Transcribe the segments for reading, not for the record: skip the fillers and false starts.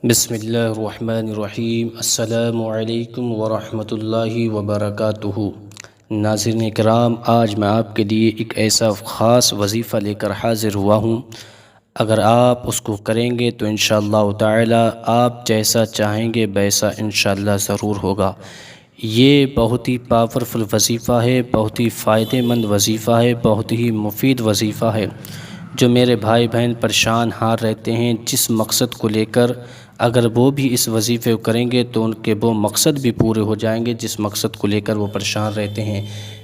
بسم اللہ الرحمن الرحیم۔ السلام علیکم ورحمۃ اللہ وبرکاتہ۔ ناظرین کرام، آج میں آپ کے لیے ایک ایسا خاص وظیفہ لے کر حاضر ہوا ہوں۔ اگر آپ اس کو کریں گے تو انشاءاللہ تعالی آپ جیسا چاہیں گے ویسا انشاءاللہ ضرور ہوگا۔ یہ بہت ہی پاورفل وظیفہ ہے، بہت ہی فائدہ مند وظیفہ ہے، بہت ہی مفید وظیفہ ہے۔ جو میرے بھائی بہن پریشان حال رہتے ہیں جس مقصد کو لے کر، اگر وہ بھی اس وظیفے کو کریں گے تو ان کے وہ مقصد بھی پورے ہو جائیں گے جس مقصد کو لے کر وہ پریشان رہتے ہیں۔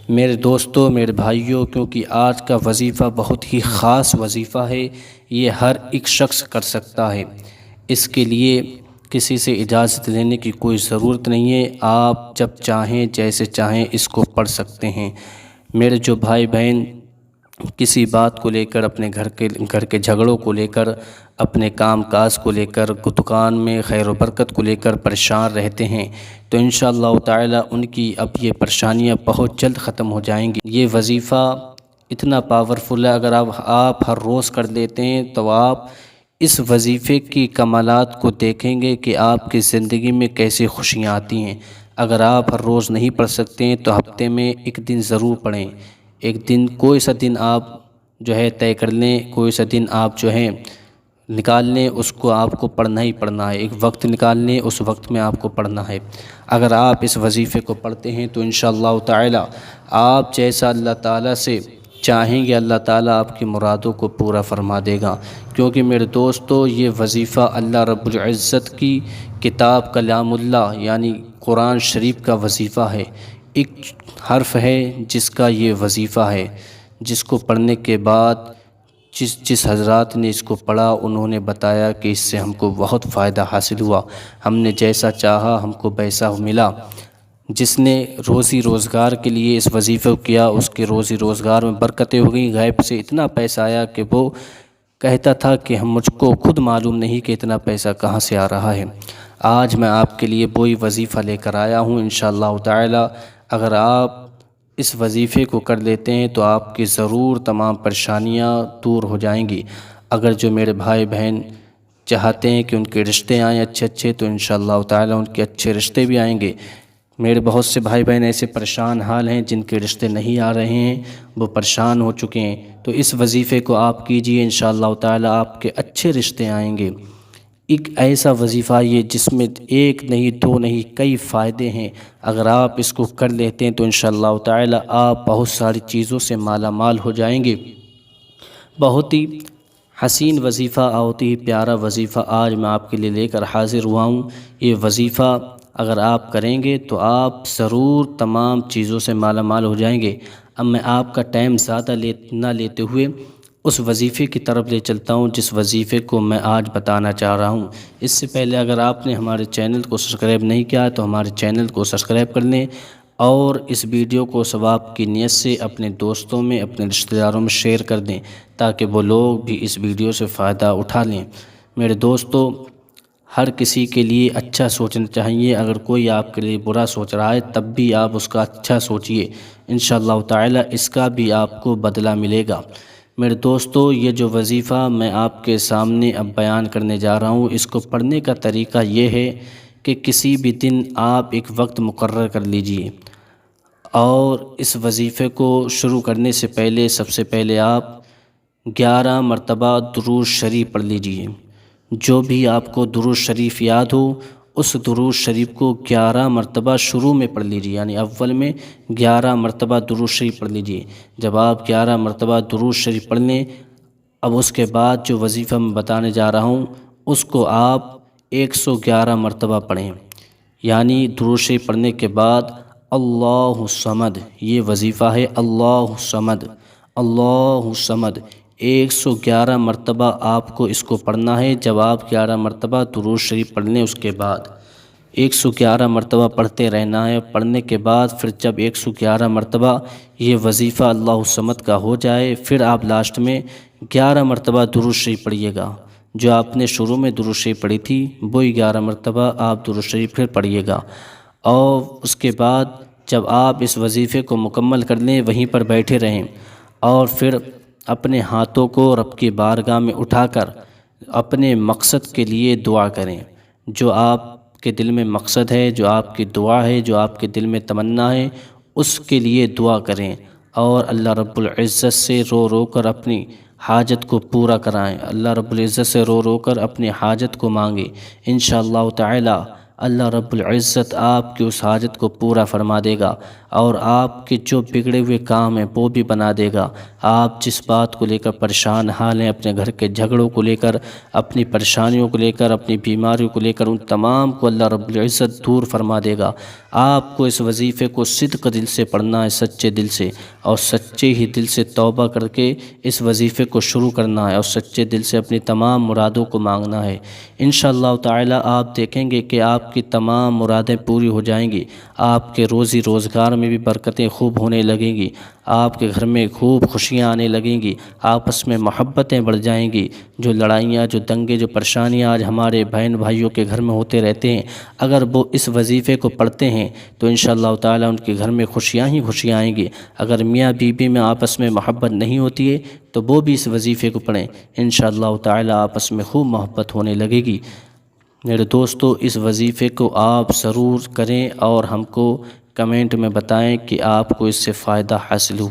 میرے دوستو، میرے بھائیوں، کیونکہ آج کا وظیفہ بہت ہی خاص وظیفہ ہے، یہ ہر ایک شخص کر سکتا ہے۔ اس کے لیے کسی سے اجازت لینے کی کوئی ضرورت نہیں ہے، آپ جب چاہیں جیسے چاہیں اس کو پڑھ سکتے ہیں۔ میرے جو بھائی بہن کسی بات کو لے کر، اپنے گھر کے جھگڑوں کو لے کر، اپنے کام کاج کو لے کر، دکان میں خیر و برکت کو لے کر پریشان رہتے ہیں تو انشاءاللہ تعالی ان کی اب یہ پریشانیاں بہت جلد ختم ہو جائیں گی۔ یہ وظیفہ اتنا پاورفل ہے، اگر آپ ہر روز کر لیتے ہیں تو آپ اس وظیفے کی کمالات کو دیکھیں گے کہ آپ کی زندگی میں کیسے خوشیاں آتی ہیں۔ اگر آپ ہر روز نہیں پڑھ سکتے ہیں تو ہفتے میں ایک دن ضرور پڑھیں۔ ایک دن، کوئی سا دن آپ جو ہے طے کر لیں، کوئی سا دن آپ جو ہے نکال لیں، اس کو آپ کو پڑھنا ہی پڑھنا ہے۔ ایک وقت نکال لیں، اس وقت میں آپ کو پڑھنا ہے۔ اگر آپ اس وظیفے کو پڑھتے ہیں تو انشاءاللہ تعالی آپ جیسا اللہ تعالیٰ سے چاہیں گے اللہ تعالیٰ آپ کی مرادوں کو پورا فرما دے گا۔ کیونکہ میرے دوستو، یہ وظیفہ اللہ رب العزت کی کتاب کلام اللہ یعنی قرآن شریف کا وظیفہ ہے۔ ایک حرف ہے جس کا یہ وظیفہ ہے، جس کو پڑھنے کے بعد جس حضرات نے اس کو پڑھا انہوں نے بتایا کہ اس سے ہم کو بہت فائدہ حاصل ہوا، ہم نے جیسا چاہا ہم کو ویسا ملا۔ جس نے روزی روزگار کے لیے اس وظیفے کو کیا، اس کے روزی روزگار میں برکتیں ہو گئیں، غیب سے اتنا پیسہ آیا کہ وہ کہتا تھا کہ مجھ کو خود معلوم نہیں کہ اتنا پیسہ کہاں سے آ رہا ہے۔ آج میں آپ کے لیے وہی وظیفہ لے کر آیا ہوں انشاءاللہ تعالی۔ اگر آپ اس وظیفے کو کر لیتے ہیں تو آپ کی ضرور تمام پریشانیاں دور ہو جائیں گی۔ اگر جو میرے بھائی بہن چاہتے ہیں کہ ان کے رشتے آئیں اچھے تو انشاءاللہ تعالی ان کے اچھے رشتے بھی آئیں گے۔ میرے بہت سے بھائی بہن ایسے پریشان حال ہیں جن کے رشتے نہیں آ رہے ہیں، وہ پریشان ہو چکے ہیں، تو اس وظیفے کو آپ کیجئے، انشاءاللہ تعالی آپ کے اچھے رشتے آئیں گے۔ ایک ایسا وظیفہ یہ جس میں ایک نہیں دو نہیں کئی فائدے ہیں۔ اگر آپ اس کو کر لیتے ہیں تو انشاءاللہ تعالی آپ بہت ساری چیزوں سے مالا مال ہو جائیں گے۔ بہت ہی حسین وظیفہ، بہت ہی پیارا وظیفہ آج میں آپ کے لیے لے کر حاضر ہوا ہوں۔ یہ وظیفہ اگر آپ کریں گے تو آپ ضرور تمام چیزوں سے مالا مال ہو جائیں گے۔ اب میں آپ کا ٹائم زیادہ نہ لیتے ہوئے اس وظیفے کی طرف لے چلتا ہوں جس وظیفے کو میں آج بتانا چاہ رہا ہوں۔ اس سے پہلے اگر آپ نے ہمارے چینل کو سبسکرائب نہیں کیا تو ہمارے چینل کو سبسکرائب کر لیں، اور اس ویڈیو کو ثواب کی نیت سے اپنے دوستوں میں، اپنے رشتہ داروں میں شیئر کر دیں تاکہ وہ لوگ بھی اس ویڈیو سے فائدہ اٹھا لیں۔ میرے دوستو، ہر کسی کے لیے اچھا سوچنا چاہیے۔ اگر کوئی آپ کے لیے برا سوچ رہا ہے تب بھی آپ اس کا اچھا سوچئے، انشاءاللہ تعالی اس کا بھی آپ کو بدلہ ملے گا۔ میرے دوستو، یہ جو وظیفہ میں آپ کے سامنے اب بیان کرنے جا رہا ہوں، اس کو پڑھنے کا طریقہ یہ ہے کہ کسی بھی دن آپ ایک وقت مقرر کر لیجئے، اور اس وظیفے کو شروع کرنے سے پہلے سب سے پہلے آپ 11 مرتبہ درود شریف پڑھ لیجئے۔ جو بھی آپ کو درود شریف یاد ہو اس درود شریف کو 11 مرتبہ شروع میں پڑھ لیجئے، یعنی اول میں 11 مرتبہ درود شریف پڑھ لیجئے۔ جب آپ 11 مرتبہ درود شریف پڑھ لیں، اب اس کے بعد جو وظیفہ میں بتانے جا رہا ہوں اس کو آپ 111 مرتبہ پڑھیں، یعنی درود شریف پڑھنے کے بعد اللہ الصمد، یہ وظیفہ ہے اللہ الصمد، اللہ الصمد 111 مرتبہ آپ کو اس کو پڑھنا ہے۔ جب آپ 11 مرتبہ درود شریف پڑھ لیں اس کے بعد 111 مرتبہ پڑھتے رہنا ہے۔ پڑھنے کے بعد پھر جب 111 مرتبہ یہ وظیفہ اللہ الصمد کا ہو جائے، پھر آپ لاسٹ میں 11 مرتبہ درود شریف پڑھیے گا۔ جو آپ نے شروع میں درود شریف پڑھی تھی وہی 11 مرتبہ آپ درود شریف پھر پڑھیے گا، اور اس کے بعد جب آپ اس وظیفے کو مکمل کر لیں وہیں پر بیٹھے رہیں، اور پھر اپنے ہاتھوں کو رب کی بارگاہ میں اٹھا کر اپنے مقصد کے لیے دعا کریں۔ جو آپ کے دل میں مقصد ہے، جو آپ کی دعا ہے، جو آپ کے دل میں تمنا ہے، اس کے لیے دعا کریں اور اللہ رب العزت سے رو رو کر اپنی حاجت کو پورا کرائیں۔ اللہ رب العزت سے رو رو کر اپنی حاجت کو مانگیں۔ انشاءاللہ تعالی اللہ رب العزت آپ کی اس حاجت کو پورا فرما دے گا اور آپ کے جو بگڑے ہوئے کام ہیں وہ بھی بنا دے گا۔ آپ جس بات کو لے کر پریشان حال ہیں، اپنے گھر کے جھگڑوں کو لے کر، اپنی پریشانیوں کو لے کر، اپنی بیماریوں کو لے کر، ان تمام کو اللہ رب العزت دور فرما دے گا۔ آپ کو اس وظیفے کو صدق دل سے پڑھنا ہے، سچے دل سے، اور سچے ہی دل سے توبہ کر کے اس وظیفے کو شروع کرنا ہے اور سچے دل سے اپنی تمام مرادوں کو مانگنا ہے۔ انشاءاللہ تعالی آپ دیکھیں گے کہ آپ کی تمام مرادیں پوری ہو جائیں گی۔ آپ کے روزی روزگار میں بھی برکتیں خوب ہونے لگیں گی، آپ کے گھر میں خوب خوشیاں آنے لگیں گی، آپس میں محبتیں بڑھ جائیں گی۔ جو لڑائیاں، جو دنگے، جو پریشانیاں آج ہمارے بہن بھائیوں کے گھر میں ہوتے رہتے ہیں، اگر وہ اس وظیفے کو پڑھتے ہیں تو انشاءاللہ تعالی ان کے گھر میں خوشیاں ہی خوشیاں آئیں گی۔ اگر میاں بیوی میں آپس میں محبت نہیں ہوتی ہے تو وہ بھی اس وظیفے کو پڑھیں، انشاءاللہ تعالی آپس میں خوب محبت ہونے لگے گی۔ میرے دوستو، اس وظیفے کو آپ ضرور کریں اور ہم کو کمنٹ میں بتائیں کہ آپ کو اس سے فائدہ حاصل ہو۔